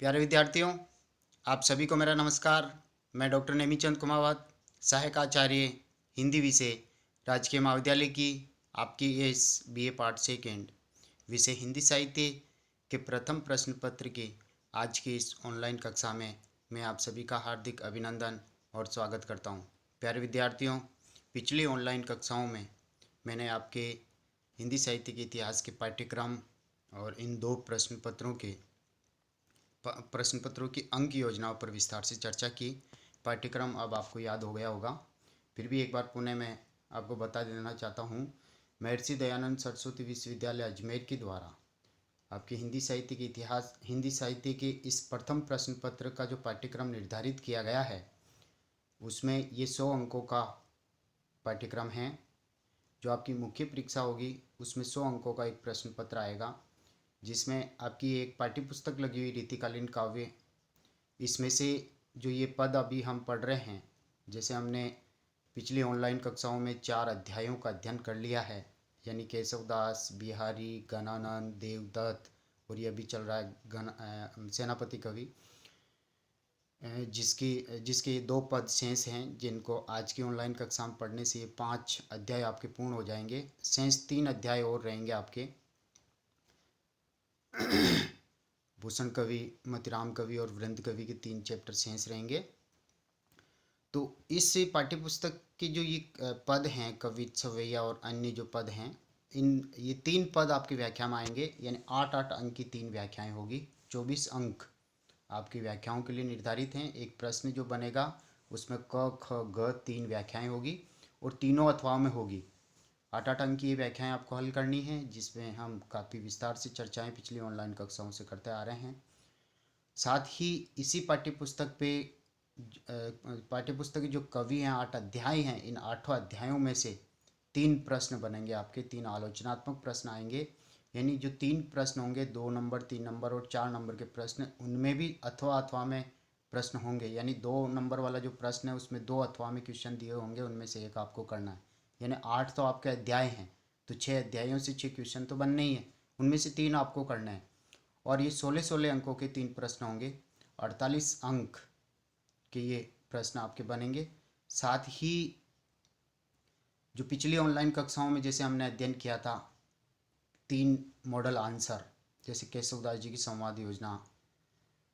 प्यारे विद्यार्थियों, आप सभी को मेरा नमस्कार। मैं डॉक्टर नेमीचंद कुमावत, सहायक आचार्य हिंदी विषय, राजकीय महाविद्यालय की आपकी इस बीए पार्ट सेकेंड विषय हिंदी साहित्य के प्रथम प्रश्न पत्र के आज की इस ऑनलाइन कक्षा में मैं आप सभी का हार्दिक अभिनंदन और स्वागत करता हूं। प्यारे विद्यार्थियों, पिछली ऑनलाइन कक्षाओं में मैंने आपके हिंदी साहित्य के इतिहास के पाठ्यक्रम और इन दो प्रश्न पत्रों की अंक योजनाओं पर विस्तार से चर्चा की। पाठ्यक्रम अब आपको याद हो गया होगा, फिर भी एक बार पुनः मैं आपको बता देना चाहता हूँ। महर्षि दयानंद सरस्वती विश्वविद्यालय अजमेर के द्वारा आपके हिंदी साहित्य के इस प्रथम प्रश्न पत्र का जो पाठ्यक्रम निर्धारित किया गया है, उसमें ये 100 अंकों का पाठ्यक्रम है। जो आपकी मुख्य परीक्षा होगी उसमें 100 अंकों का एक प्रश्न पत्र आएगा, जिसमें आपकी एक पाठ्य पुस्तक लगी हुई रीतिकालीन काव्य। इसमें से जो ये पद अभी हम पढ़ रहे हैं, जैसे हमने पिछली ऑनलाइन कक्षाओं में 4 अध्यायों का अध्ययन कर लिया है, यानी केशवदास, बिहारी, गणानंद, देवदत्त, और ये अभी चल रहा है सेनापति कवि, जिसके 2 पद शेष हैं, जिनको आज की ऑनलाइन कक्षा में पढ़ने से ये 5 अध्याय आपके पूर्ण हो जाएंगे। शेष 3 अध्याय और रहेंगे आपके। भूषण कवि, मतिराम कवि और वृंद कवि के 3 चैप्टर शेष रहेंगे। तो इस पाठ्यपुस्तक के जो ये पद हैं, कवि, छवैया और अन्य जो पद हैं, ये 3 पद आपकी व्याख्या में आएंगे, यानी 8-8 अंक की 3 व्याख्याएं होगी। 24 अंक आपकी व्याख्याओं के लिए निर्धारित हैं। एक प्रश्न जो बनेगा उसमें क, ख, ग 3 व्याख्याएं होगी और तीनों अथवाओं में होगी। 8-8 अंक की ये व्याख्याएं आपको हल करनी है, जिसमें हम काफ़ी विस्तार से चर्चाएं पिछली ऑनलाइन कक्षाओं से करते आ रहे हैं। साथ ही इसी पाठ्यपुस्तक की जो कवि हैं, 8 अध्याय हैं, इन 8 अध्यायों में से 3 प्रश्न बनेंगे आपके, 3 आलोचनात्मक प्रश्न आएंगे। यानी जो 3 प्रश्न होंगे, 2 नंबर, 3 नंबर और 4 नंबर के प्रश्न, उनमें भी अथवा में प्रश्न होंगे। यानी 2 नंबर वाला जो प्रश्न है उसमें 2 अथवा में क्वेश्चन दिए होंगे, उनमें से एक आपको करना है। यानी 8 तो आपके अध्याय हैं, तो 6 अध्यायों से 6 क्वेश्चन तो बनने ही है, उनमें से 3 आपको करना है। और ये 16-16 अंकों के 3 प्रश्न होंगे, 48 अंक के ये प्रश्न आपके बनेंगे। साथ ही जो पिछली ऑनलाइन कक्षाओं में जैसे हमने अध्ययन किया था, 3 मॉडल आंसर, जैसे केशवदास जी की संवाद योजना,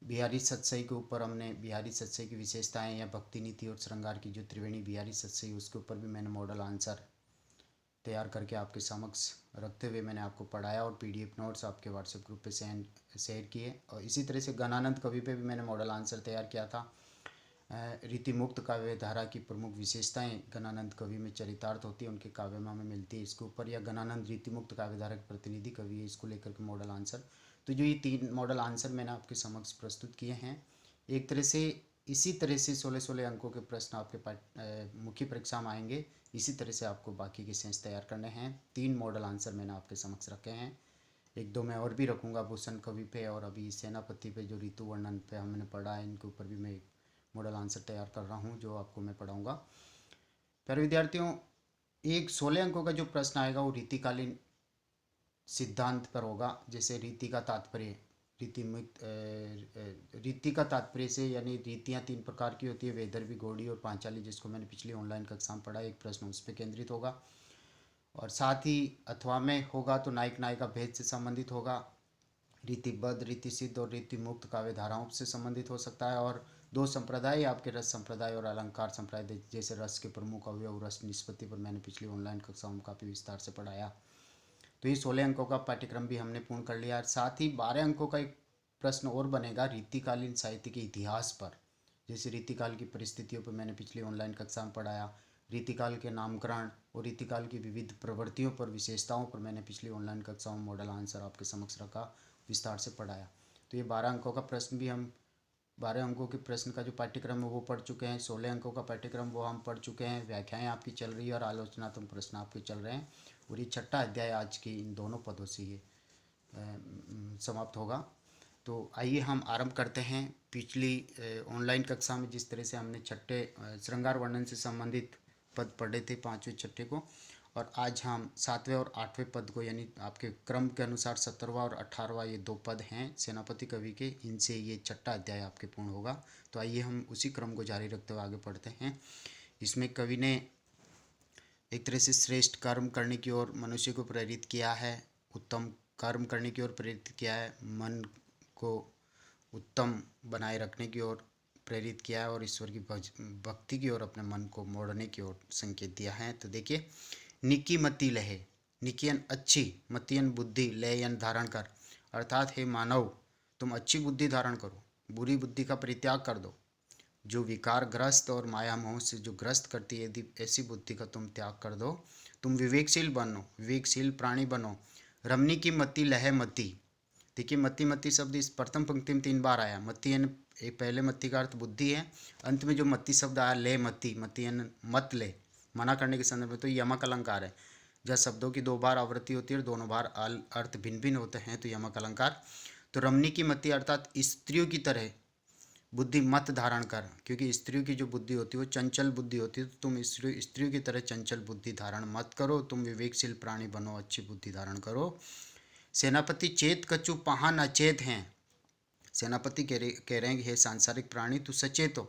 बिहारी सतसई के ऊपर हमने बिहारी सतसई की विशेषताएं या भक्ति नीति और श्रृंगार की जो त्रिवेणी बिहारी सतसई, उसके ऊपर भी मैंने मॉडल आंसर तैयार करके आपके समक्ष रखते हुए मैंने आपको पढ़ाया और पीडीएफ नोट्स आपके व्हाट्सएप ग्रुप पे शेयर किए। और इसी तरह से गणानंद कवि पे भी मैंने मॉडल आंसर तैयार किया था। रीति मुक्त काव्य धारा की प्रमुख विशेषताएं गणानंद कवि में चरितार्थ होती है, उनके काव्य में हमें मिलती है, इसके ऊपर, या गणानंद रीति मुक्त काव्य धारा के प्रतिनिधि कवि है, इसको लेकर के मॉडल आंसर। तो जो ये 3 मॉडल आंसर मैंने आपके समक्ष प्रस्तुत किए हैं, एक तरह से इसी तरह से 16-16 अंकों के प्रश्न आपके मुख्य परीक्षा में आएंगे। इसी तरह से आपको बाकी के शेष तैयार करने हैं। 3 मॉडल आंसर मैंने आपके समक्ष रखे हैं, 1-2 मैं और भी रखूँगा भूषण कवि पे, और अभी सेनापति पे जो ऋतु वर्णन पे हमने पढ़ा है, इनके ऊपर भी मैं एक मॉडल आंसर तैयार कर रहा हूँ, जो आपको मैं पढ़ाऊँगा। प्यारे विद्यार्थियों, एक 16 अंकों का जो प्रश्न आएगा वो रीतिकालीन सिद्धांत पर होगा। जैसे रीति का तात्पर्य, रीति का तात्पर्य से, यानी रीतियाँ 3 प्रकार की होती है, वैदर्भी, गौड़ी और पांचाली, जिसको मैंने पिछली ऑनलाइन कक्षा में पढ़ा। एक प्रश्न उस पर केंद्रित होगा। और साथ ही अथवा में होगा तो नायक नायिका भेद से संबंधित होगा, रीतिबद्ध, रीतिसिद्ध और रीति मुक्त काव्य धाराओं से संबंधित हो सकता है। और 2 संप्रदाय आपके, रस संप्रदाय और अलंकार संप्रदाय, जैसे रस के प्रमुख अवयव, रस निष्पत्ति पर मैंने पिछली ऑनलाइन कक्षाओं में काफ़ी विस्तार से पढ़ाया। तो ये 16 अंकों का पाठ्यक्रम भी हमने पूर्ण कर लिया। साथ ही 12 अंकों का एक प्रश्न और बनेगा रीतिकालीन साहित्य के इतिहास पर। जैसे रीतिकाल की परिस्थितियों पर मैंने पिछली ऑनलाइन कक्षा में पढ़ाया, रीतिकाल के नामकरण और रीतिकाल की विविध प्रवृत्तियों पर, विशेषताओं पर मैंने पिछली ऑनलाइन कक्षाओं में मॉडल आंसर आपके समक्ष रखा, विस्तार से पढ़ाया। तो ये 12 अंकों का प्रश्न भी हम 12 अंकों के प्रश्न का जो पाठ्यक्रम है वो पढ़ चुके हैं। 16 अंकों का पाठ्यक्रम वो हम पढ़ चुके हैं। व्याख्याएं आपकी चल रही है और आलोचनात्मक प्रश्न आपके चल रहे हैं। और ये 6ठा अध्याय आज के इन दोनों पदों से ये समाप्त होगा। तो आइए हम आरंभ करते हैं। पिछली ऑनलाइन कक्षा में जिस तरह से हमने 6ठे श्रृंगार वर्णन से संबंधित पद पढ़े थे, 5वें 6ठे को, और आज हम 7वें और 8वें पद को यानी आपके क्रम के अनुसार 17वां और 18वां ये 2 पद हैं सेनापति कवि के, इनसे ये 6ठा अध्याय आपके पूर्ण होगा। तो आइए हम उसी क्रम को जारी रखते हुए आगे पढ़ते हैं। इसमें कवि ने एक तरह से श्रेष्ठ कर्म करने की ओर मनुष्य को प्रेरित किया है, उत्तम कर्म करने की ओर प्रेरित किया है, मन को उत्तम बनाए रखने की ओर प्रेरित किया है और ईश्वर की भक्ति की ओर अपने मन को मोड़ने की ओर संकेत दिया है। तो देखिए, निकी मति लहे, निकियन अच्छी, मतियन बुद्धि, लयन धारण कर। अर्थात हे मानव, तुम अच्छी बुद्धि धारण करो, बुरी बुद्धि का परित्याग कर दो। जो विकार ग्रस्त और माया मोह से जो ग्रस्त करती है, यदि ऐसी बुद्धि का तुम त्याग कर दो, तुम विवेकशील बनो, विवेकशील प्राणी बनो। रमनी की मति लहे मति। देखिए, मति मति शब्द इस प्रथम पंक्ति में 3 बार आया। मति यानी पहले मति का अर्थ बुद्धि है, अंत में जो मति शब्द आया ले मति, मति यानी मत ले, मना करने के संदर्भ में, तो यमक अलंकार है। जब शब्दों की 2 बार आवृत्ति होती है और दोनों बार अर्थ भिन्न भिन्न होते हैं तो यमक अलंकार। तो रमनी की मति अर्थात स्त्रियों की तरह बुद्धि मत धारण कर, क्योंकि स्त्रियों की जो बुद्धि होती है वो चंचल बुद्धि होती है। तो तुम स्त्रियों की तरह चंचल बुद्धि धारण मत करो, तुम विवेकशील प्राणी बनो, अच्छी बुद्धि धारण करो। सेनापति चेत कछु पहान अचेत हैं। सेनापति कह रहे हैं कि हे सांसारिक प्राणी, तू सचेत हो,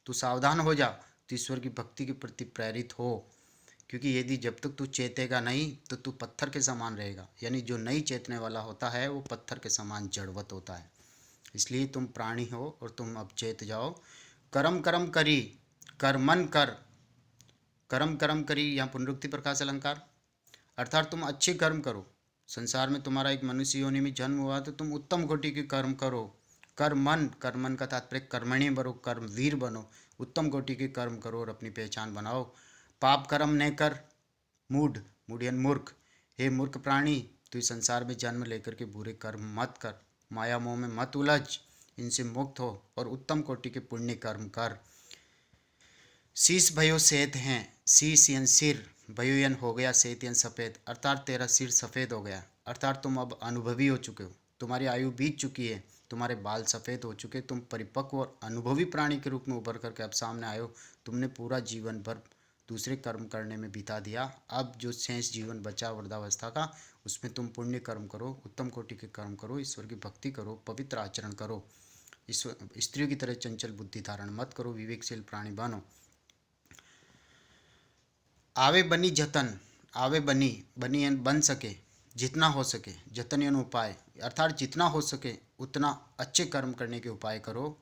तू सावधान हो जा, तो ईश्वर की भक्ति के प्रति प्रेरित हो। क्योंकि यदि जब तक तू चेतेगा नहीं तो तू पत्थर के समान रहेगा, यानी जो नहीं चेतने वाला होता है वो पत्थर के समान जड़वत होता है। इसलिए तुम प्राणी हो और तुम अब चेत जाओ। कर्म कर्म करी, कर्मन कर, कर्म कर्म करी, यहाँ पुनरुक्ति प्रकाश अलंकार, अर्थात तुम अच्छे कर्म करो। संसार में तुम्हारा एक मनुष्य योनि में जन्म हुआ तो तुम उत्तम कोटि के कर्म करो। कर्मन, कर्मन का तात्पर्य कर्मणि बनो, कर्म वीर बनो, उत्तम कोटि के कर्म करो और अपनी पहचान बनाओ। पाप कर्म न कर, मूढ़, मूढ़ मूर्ख, हे मूर्ख प्राणी, तू इस संसार में जन्म लेकर के बुरे कर्म मत कर, माया मोह में मत उलझ, इनसे मुक्त हो और उत्तम कोटि के पुण्य कर्म कर। शीश भयो सेत हैं, शीश यन सिर, भयो यन हो गया, सेत यन सफ़ेद, अर्थात तेरा सिर सफ़ेद हो गया, अर्थात तुम अब अनुभवी हो चुके हो, तुम्हारी आयु बीत चुकी है, तुम्हारे बाल सफ़ेद हो चुके, तुम परिपक्व और अनुभवी प्राणी के रूप में उभर करके अब सामने आए हो। तुमने पूरा जीवन भर दूसरे कर्म करने में बिता दिया, अब जो शेष जीवन बचा वृद्धावस्था का, उसमें तुम पुण्य कर्म करो, उत्तम कोटि के कर्म करो, ईश्वर की भक्ति करो, पवित्र आचरण करो, ईश्वर स्त्रियों की तरह चंचल बुद्धि धारण मत करो, विवेकशील प्राणी बनो। आवे बनी जतन, आवे बनी, बनी यानी बन सके, जितना हो सके, जतन यानी उपाय, अर्थात जितना हो सके उतना अच्छे कर्म करने के उपाय करो।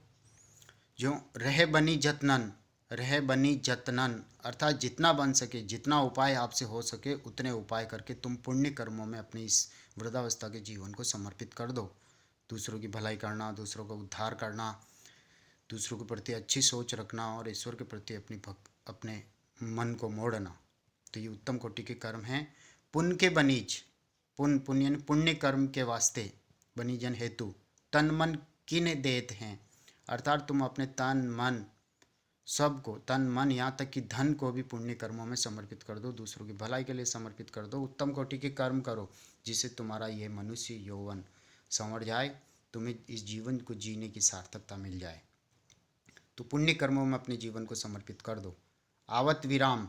जो रहे बनी जतनन, रहे बनी जतनन, अर्थात जितना बन सके, जितना उपाय आपसे हो सके उतने उपाय करके तुम पुण्य कर्मों में अपनी इस वृद्धावस्था के जीवन को समर्पित कर दो। दूसरों की भलाई करना, दूसरों का उद्धार करना, दूसरों के प्रति अच्छी सोच रखना और ईश्वर के प्रति अपने मन को मोड़ना, तो ये उत्तम कोटि के कर्म हैं। पुण्य के बनीज, पुण्य, पुण्य यानी पुण्य कर्म के वास्ते, बनीजन हेतु, तन मन किन देत हैं, अर्थात तुम अपने तन मन सबको, तन मन यहाँ तक कि धन को भी पुण्य कर्मों में समर्पित कर दो, दूसरों की भलाई के लिए समर्पित कर दो, उत्तम कोटि के कर्म करो, जिससे तुम्हारा यह मनुष्य यौवन संवर जाए, तुम्हें इस जीवन को जीने की सार्थकता मिल जाए। तो पुण्य कर्मों में अपने जीवन को समर्पित कर दो। आवत विराम,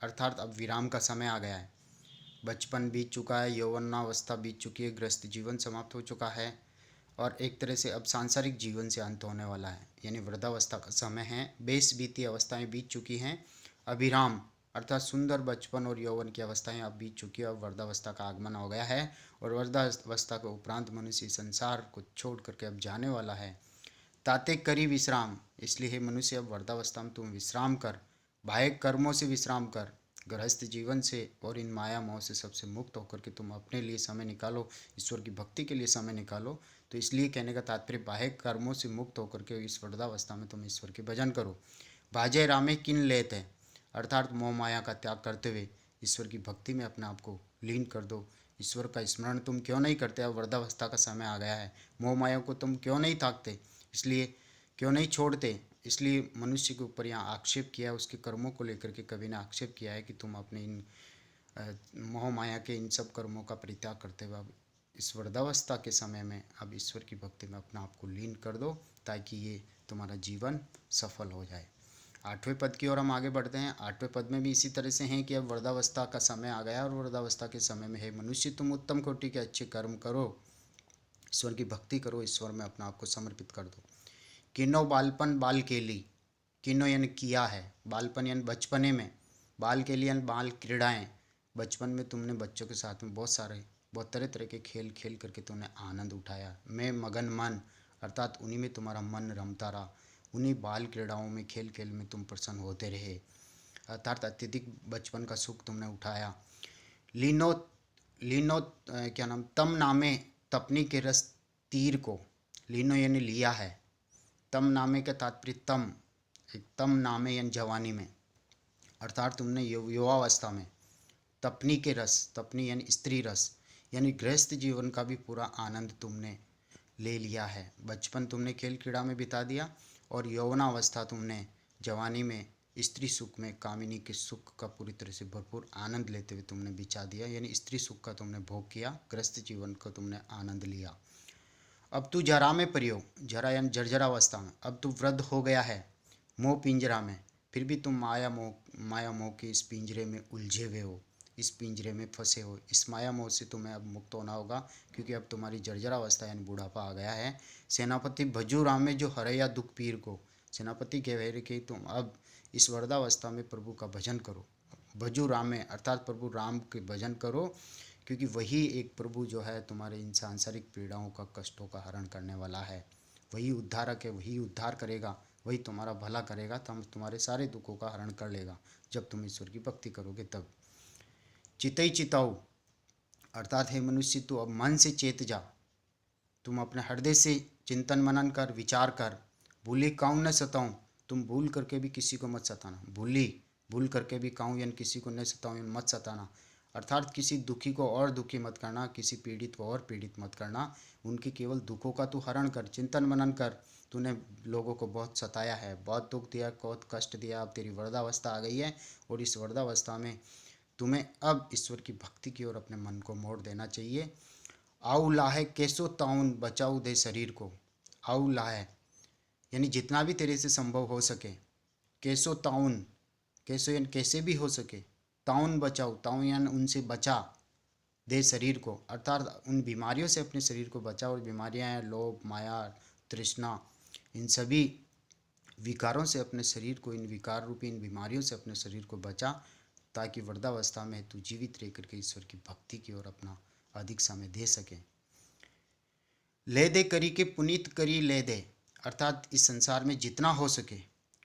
अर्थात अब विराम का समय आ गया है, बचपन बीत चुका है, यौवनावस्था बीत चुकी है, गृहस्थ जीवन समाप्त हो चुका है और एक तरह से अब सांसारिक जीवन से अंत होने वाला है, यानी वृद्धावस्था का समय है। बेस बीती अवस्थाएं बीत चुकी हैं, अभिराम अर्थात सुंदर बचपन और यौवन की अवस्थाएं अब बीत चुकी है, अब वृद्धावस्था का आगमन हो गया है और वृद्धावस्था के उपरांत मनुष्य संसार को छोड़ करके अब जाने वाला है। ताते करी विश्राम, इसलिए हे मनुष्य अब वृद्धावस्था में तुम विश्राम कर, बाह्य कर्मों से विश्राम कर, गृहस्थ जीवन से और इन माया मोह से सबसे मुक्त होकर के तुम अपने लिए समय निकालो, ईश्वर की भक्ति के लिए समय निकालो। तो इसलिए कहने का तात्पर्य बाह्य कर्मों से मुक्त होकर के इस वृद्धावस्था में तुम ईश्वर के भजन करो। बाजे रामे किन लेत है, अर्थात मोह माया का त्याग करते हुए ईश्वर की भक्ति में अपने आप को लीन कर दो। ईश्वर का स्मरण तुम क्यों नहीं करते, अब वृद्धावस्था का समय आ गया है, मोह माया को तुम क्यों नहीं ताकते, इसलिए क्यों नहीं छोड़ते। इसलिए मनुष्य के ऊपर यहाँ आक्षेप किया है, उसके कर्मों को लेकर के कवि ने आक्षेप किया है कि तुम अपने इन मोह माया के इन सब कर्मों का परित्याग करते हुए अब इस वृद्धावस्था के समय में अब ईश्वर की भक्ति में अपना आप को लीन कर दो, ताकि ये तुम्हारा जीवन सफल हो जाए। 8वें पद की ओर हम आगे बढ़ते हैं। 8वें पद में भी इसी तरह से हैं कि अब वृद्धावस्था का समय आ गया और वृद्धावस्था के समय में है मनुष्य तुम उत्तम कोटि के अच्छे कर्म करो, ईश्वर की भक्ति करो, ईश्वर में अपना आपको समर्पित कर दो। किन्नो बालपन बाल केली, किन्नो यानी किया है, बालपन यानी बचपने में, बाल केली यानी बाल क्रीड़ाएँ, बचपन में तुमने बच्चों के साथ में बहुत तरह तरह के खेल खेल करके तुमने आनंद उठाया। मैं मगन मन, अर्थात उन्हीं में तुम्हारा मन रमता रहा, उन्हीं बाल क्रीड़ाओं में खेल खेल में तुम प्रसन्न होते रहे, अर्थात अत्यधिक बचपन का सुख तुमने उठाया। लीनो लीनो क्या नाम, तम नामे तपनी के रस तीर को, लीनो यानी लिया है, तम नामे का तात्पर्य तम, तम नामे यानी जवानी में, अर्थात तुमने युवावस्था में तपनी के रस, तपनी यानी स्त्री रस, यानी गृहस्थ जीवन का भी पूरा आनंद तुमने ले लिया है। बचपन तुमने खेल क्रीड़ा में बिता दिया और यौवनावस्था तुमने जवानी में स्त्री सुख में, कामिनी के सुख का पूरी तरह से भरपूर आनंद लेते हुए तुमने बिता दिया, यानी स्त्री सुख का तुमने भोग किया, गृहस्थ जीवन का तुमने आनंद लिया। अब तू जरा में परियो, जरा यानी जर्जरावस्था में, अब तू वृद्ध हो गया है, मोह पिंजरा में, फिर भी तुम माया मोह के इस पिंजरे में उलझे हुए हो, इस पिंजरे में फंसे हो। इस माया मोह से तुम्हें अब मुक्त होना होगा, क्योंकि अब तुम्हारी जर्जरावस्था यानी बुढ़ापा आ गया है। सेनापति भजू राम में जो हरया दुख पीर को, सेनापति कह रहे कि तुम अब इस वृद्धावस्था में प्रभु का भजन करो, भजू राम में अर्थात प्रभु राम के भजन करो, क्योंकि वही एक प्रभु जो है तुम्हारे इन सांसारिक पीड़ाओं का, कष्टों का हरण करने वाला है, वही उद्धारक है, वही उद्धार करेगा, वही तुम्हारा भला करेगा, तुम्हारे सारे दुखों का हरण कर लेगा जब तुम ईश्वर की भक्ति करोगे तब। चितई चिताऊ, अर्थात हे मनुष्य तू अब मन से चेत जा, तुम अपने हृदय से चिंतन मनन कर, विचार कर। भूली काऊं न सताऊं, तुम भूल करके भी किसी को मत सताना, भूल करके भी काऊं यानी किसी को न सताऊं यानी मत सताना, अर्थात किसी दुखी को और दुखी मत करना, किसी पीड़ित को और पीड़ित मत करना, उनके केवल दुखों का तू हरण कर, चिंतन मनन कर। तूने लोगों को बहुत सताया है, बहुत दुख दिया, बहुत कष्ट दिया, अब तेरी वृद्धावस्था आ गई है और इस वृद्धावस्था में तुम्हें अब ईश्वर की भक्ति की ओर अपने मन को मोड़ देना चाहिए। आउ लाहे कैसो ताउन बचाऊ दे शरीर को, आउ लाहे यानी जितना भी तेरे से संभव हो सके, कैसो ताउन, कैसो यानी कैसे भी हो सके, ताउन बचाओ, ताउन यानी उनसे बचा, दे शरीर को, अर्थात उन बीमारियों से अपने शरीर को बचा, और बीमारियां हैं लोभ माया तृष्णा, इन सभी विकारों से अपने शरीर को, इन विकार रूपी इन बीमारियों से अपने शरीर को बचा, ताकि वृद्धावस्था में तू जीवित रह करके ईश्वर की भक्ति की ओर अपना अधिक समय दे सके। ले दे करी के पुनीत करी ले दे, अर्थात इस संसार में जितना हो सके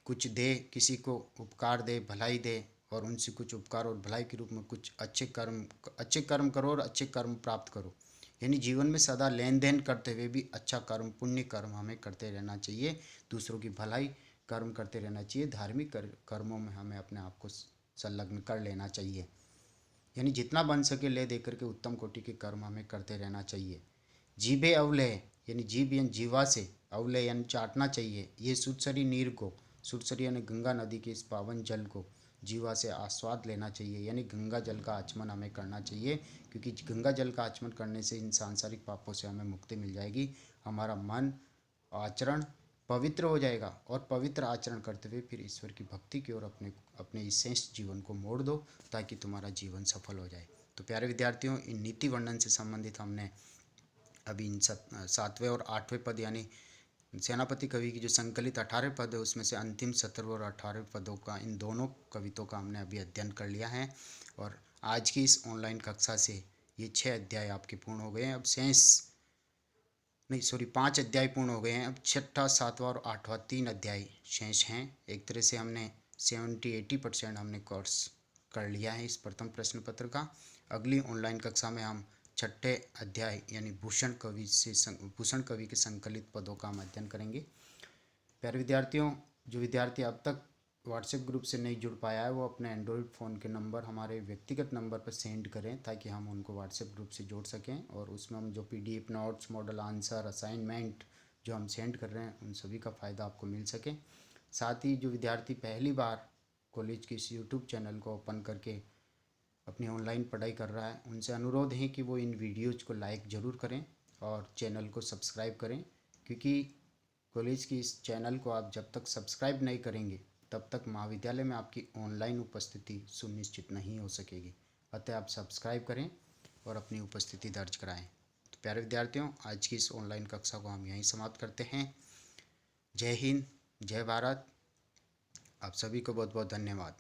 कुछ दे, किसी को उपकार दे, भलाई दे, और उनसे कुछ उपकार और भलाई के रूप में कुछ अच्छे कर्म करो और अच्छे कर्म प्राप्त करो। यानी जीवन में सदा लेन देन करते हुए भी अच्छा कर्म, पुण्य कर्म हमें करते रहना चाहिए, दूसरों की भलाई कर्म करते रहना चाहिए, धार्मिक कर्मों में हमें अपने आप को संलग्न कर लेना चाहिए। यानी जितना बन सके ले दे करके उत्तम कोटि के कर्म हमें करते रहना चाहिए। जीभे अवलय यानी जीभ यानी जीवा से, अवलय यानी चाटना चाहिए, ये सुदसरी नीर को, सुदसरी यानी गंगा नदी के इस पावन जल को जीवा से आस्वाद लेना चाहिए, यानी गंगा जल का आचमन हमें करना चाहिए, क्योंकि गंगा जल का आचमन करने से इन सांसारिक पापों से हमें मुक्ति मिल जाएगी, हमारा मन आचरण पवित्र हो जाएगा, और पवित्र आचरण करते हुए फिर ईश्वर की भक्ति की ओर अपने इस शेष जीवन को मोड़ दो, ताकि तुम्हारा जीवन सफल हो जाए। तो प्यारे विद्यार्थियों, इन नीति वर्णन से संबंधित हमने अभी इन 7वें और 8वें पद यानी सेनापति कवि की जो संकलित 18 पद है उसमें से अंतिम 17वें और 18वें पदों का, इन दोनों कविताओं का हमने अभी अध्ययन कर लिया है, और आज की इस ऑनलाइन कक्षा से ये 6 अध्याय आपके पूर्ण हो गए हैं। अब शेष नहीं सॉरी 5 अध्याय पूर्ण हो गए हैं, अब 6वां 7वां और 8वां 3 अध्याय शेष हैं। एक तरह से हमने 70-80% हमने कोर्स कर लिया है इस प्रथम प्रश्न पत्र का। अगली ऑनलाइन कक्षा में हम 6ठे अध्याय यानी भूषण कवि के संकलित पदों का हम अध्ययन करेंगे। प्यारे विद्यार्थियों, जो विद्यार्थी अब तक व्हाट्सएप ग्रुप से नहीं जुड़ पाया है वो अपने एंड्रॉयड फ़ोन के नंबर हमारे व्यक्तिगत नंबर पर सेंड करें, ताकि हम उनको व्हाट्सएप ग्रुप से जोड़ सकें, और उसमें हम जो PDF notes, model answer, assignment जो हम सेंड कर रहे हैं उन सभी का फ़ायदा आपको मिल सके। साथ ही जो विद्यार्थी पहली बार कॉलेज के इस यूट्यूब चैनल को ओपन करके अपनी ऑनलाइन पढ़ाई कर रहा है, उनसे अनुरोध है कि वो इन वीडियोज़ को लाइक ज़रूर करें और चैनल को सब्सक्राइब करें, क्योंकि कॉलेज की इस चैनल को आप जब तक सब्सक्राइब नहीं करेंगे तब तक महाविद्यालय में आपकी ऑनलाइन उपस्थिति सुनिश्चित नहीं हो सकेगी। अतः आप सब्सक्राइब करें और अपनी उपस्थिति दर्ज कराएं। तो प्यारे विद्यार्थियों, आज की इस ऑनलाइन कक्षा को हम यहीं समाप्त करते हैं। जय हिंद, जय भारत। आप सभी को बहुत बहुत धन्यवाद।